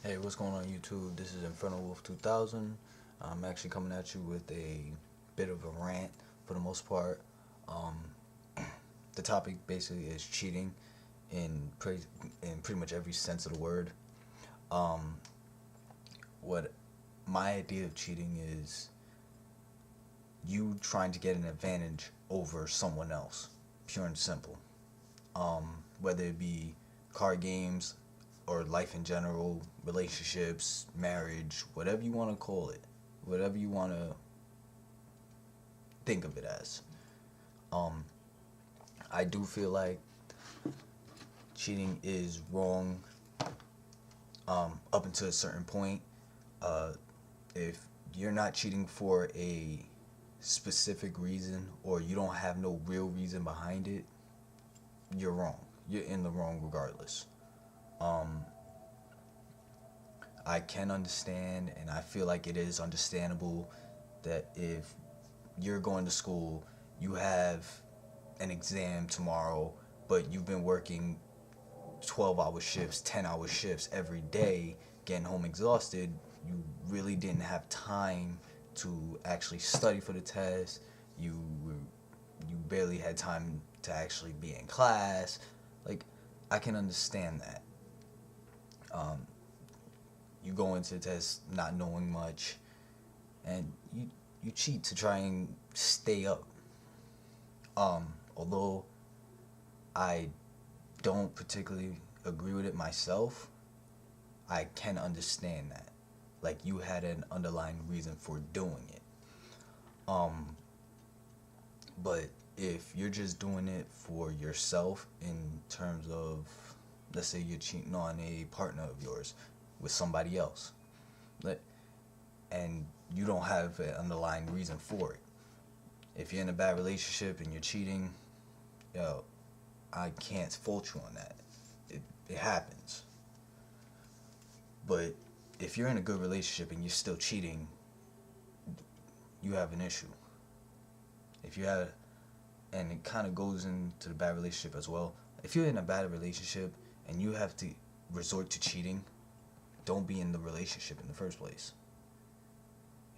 Hey, what's going on YouTube? This is Inferno Wolf 2000. I'm actually coming at you with a bit of a rant for the most part. Um, the topic basically is cheating in pretty much every sense of the word. Um, what my idea of cheating is you trying to get an advantage over someone else, pure and simple. Whether it be card games or life in general, relationships, marriage, whatever you want to call it, whatever you want to think of it as. Um, I do feel like cheating is wrong up until a certain point. Uh, if you're not cheating for a specific reason or you don't have no real reason behind it, you're wrong. You're in the wrong regardless. Um, I can understand, and I feel like it is understandable that if you're going to school, you have an exam tomorrow, but you've been working 12-hour shifts, 10-hour shifts every day, getting home exhausted, you really didn't have time to actually study for the test. You you barely had time to actually be in class. Like, I can understand that. Um, you go into the test not knowing much, and you cheat to try and stay up. Although I don't particularly agree with it myself, I can understand that. Like, you had an underlying reason for doing it. Um, but if you're just doing it for yourself in terms of, let's say you're cheating on a partner of yours with somebody else, let and you don't have an underlying reason for it. If you're in a bad relationship and you're cheating, yo, I can't fault you on that. It happens. But if you're in a good relationship and you're still cheating, you have an issue. If you have, and it kind of goes into the bad relationship as well. If you're in a bad relationship and you have to resort to cheating, don't be in the relationship in the first place.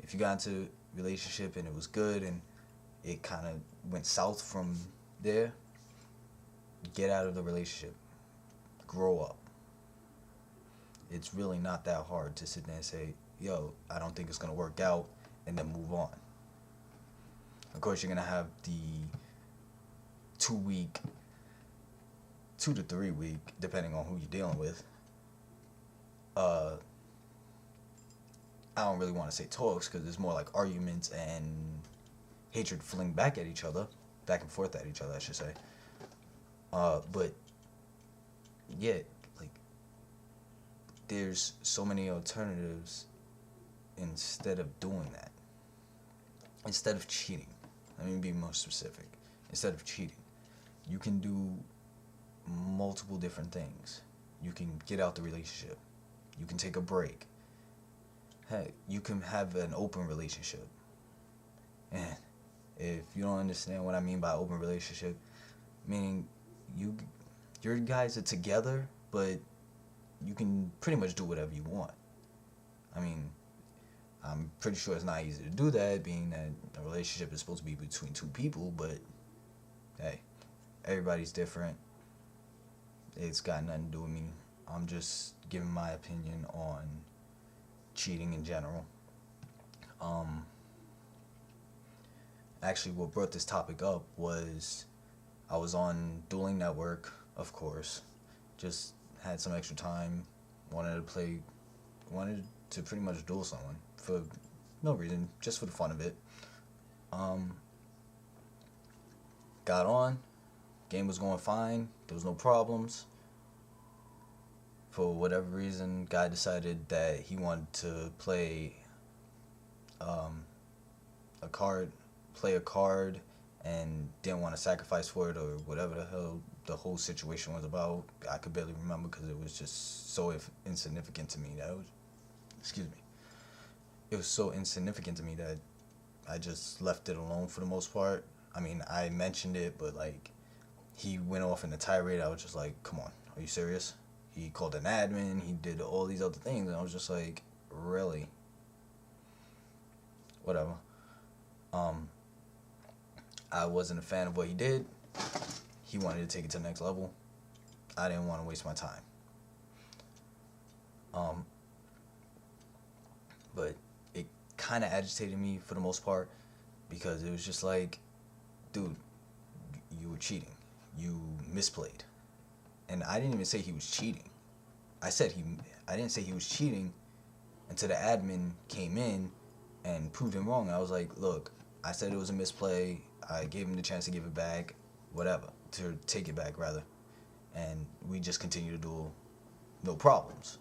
If you got into a relationship and it was good and it kind of went south from there, get out of the relationship. Grow up. It's really not that hard to sit there and say, yo, I don't think it's going to work out, and then move on. Of course, you're going to have the 2 week, 2 to 3 week, depending on who you're dealing with. I don't really want to say talks because it's more like arguments and hatred fling back at each other, back and forth at each other, I should say. But yeah, like, there's so many alternatives instead of doing that. Instead of cheating, let me be more specific. Instead of cheating, you can do multiple different things. You can get out the relationship. You can take a break. Hey, you can have an open relationship. And if you don't understand what I mean by open relationship, meaning you your guys are together, but you can pretty much do whatever you want. I mean, I'm pretty sure it's not easy to do that, being that a relationship is supposed to be between two people, but hey, everybody's different. It's got nothing to do with me. I'm just giving my opinion on cheating in general. Um, Actually, what brought this topic up was I was on Dueling Network, of course. Just had some extra time, wanted to play, wanted to pretty much duel someone for no reason, just for the fun of it. Um, got on, game was going fine, there was no problems. For whatever reason, guy decided that he wanted to um, a card, play a card, and didn't want to sacrifice for it or whatever the hell the whole situation was about. I could barely remember because it was just so insignificant to me that it was, excuse me, it was so insignificant to me that I just left it alone for the most part. I mean, I mentioned it, but like, he went off in a tirade. I was just like, come on, are you serious? he called an admin, he did all these other things, and I was just like, really? Whatever. I wasn't a fan of what he did. He wanted to take it to the next level. I didn't want to waste my time. But it kind of agitated me for the most part, because it was just like, dude, you were cheating. You misplayed. And I didn't even say he was cheating. I didn't say he was cheating until the admin came in and proved him wrong. And I was like, look, I said it was a misplay. I gave him the chance to give it back, whatever, to take it back rather. And we just continue to do no problems.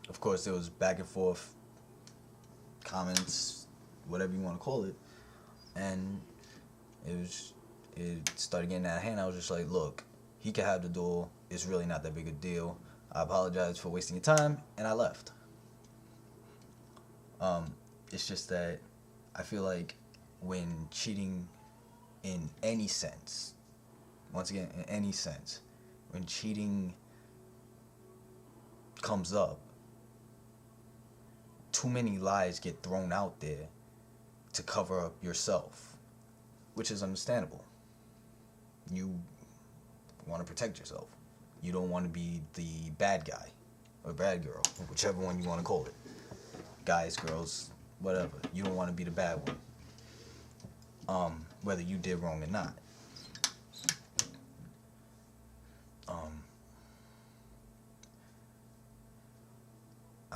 Of course, there was back and forth comments, whatever you want to call it, and it started getting out of hand. I was just like, look, he can have the duel. It's really not that big a deal. I apologize for wasting your time, and I left. It's just that I feel like when cheating in any sense, once again, in any sense, when cheating comes up, too many lies get thrown out there to cover up yourself, which is understandable. You want to protect yourself. You don't want to be the bad guy or bad girl, whichever one you want to call it. Guys, girls, whatever. You don't want to be the bad one. Whether you did wrong or not.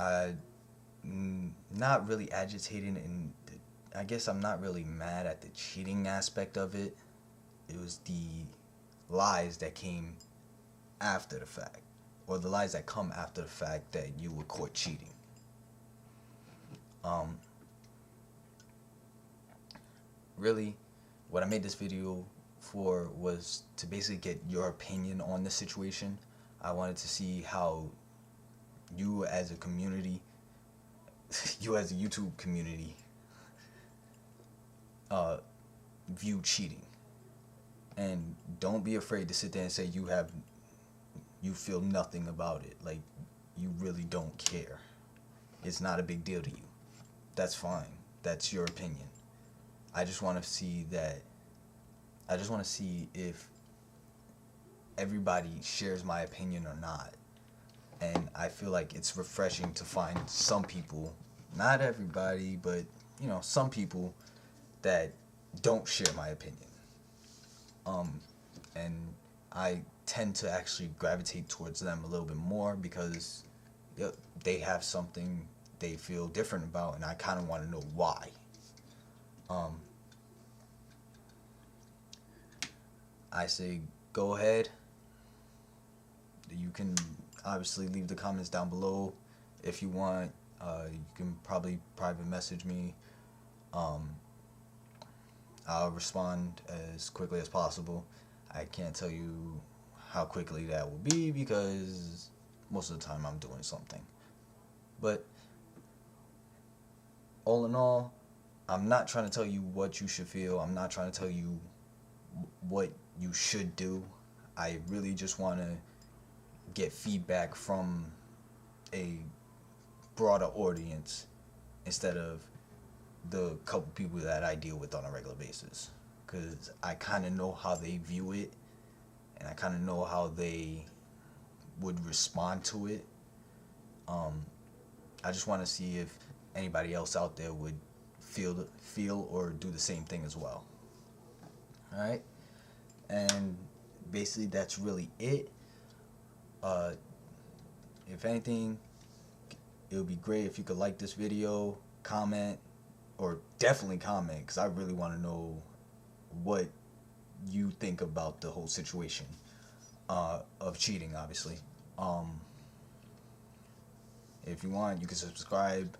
I'm not really agitated, and I guess I'm not really mad at the cheating aspect of it. It was the lies that came after the fact, or the lies that come after the fact that you were caught cheating. Really, what I made this video for was to basically get your opinion on the situation. I wanted to see how you as a community, you as a YouTube community, view cheating. And don't be afraid to sit there and say you feel nothing about it. Like, you really don't care. It's not a big deal to you. That's fine. That's your opinion. I just want to see if everybody shares my opinion or not. And I feel like it's refreshing to find some people, not everybody, but, some people that don't share my opinion. And I tend to actually gravitate towards them a little bit more because they have something they feel different about, and I kind of want to know why. I say go ahead. You can obviously leave the comments down below if you want. You can probably private message me. I'll respond as quickly as possible. I can't tell you how quickly that will be because most of the time I'm doing something. But all in all, I'm not trying to tell you what you should feel. I'm not trying to tell you what you should do. I really just want to get feedback from a broader audience instead of the couple people that I deal with on a regular basis, because I kind of know how they view it and I kind of know how they would respond to it. I just want to see if anybody else out there would feel or do the same thing as well. Alright, and basically that's really it. If anything, it would be great if you could like this video, comment, or definitely comment, because I really want to know what you think about the whole situation of cheating, obviously. If you want, you can subscribe.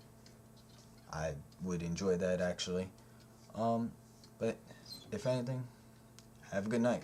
I would enjoy that, actually. But if anything, have a good night.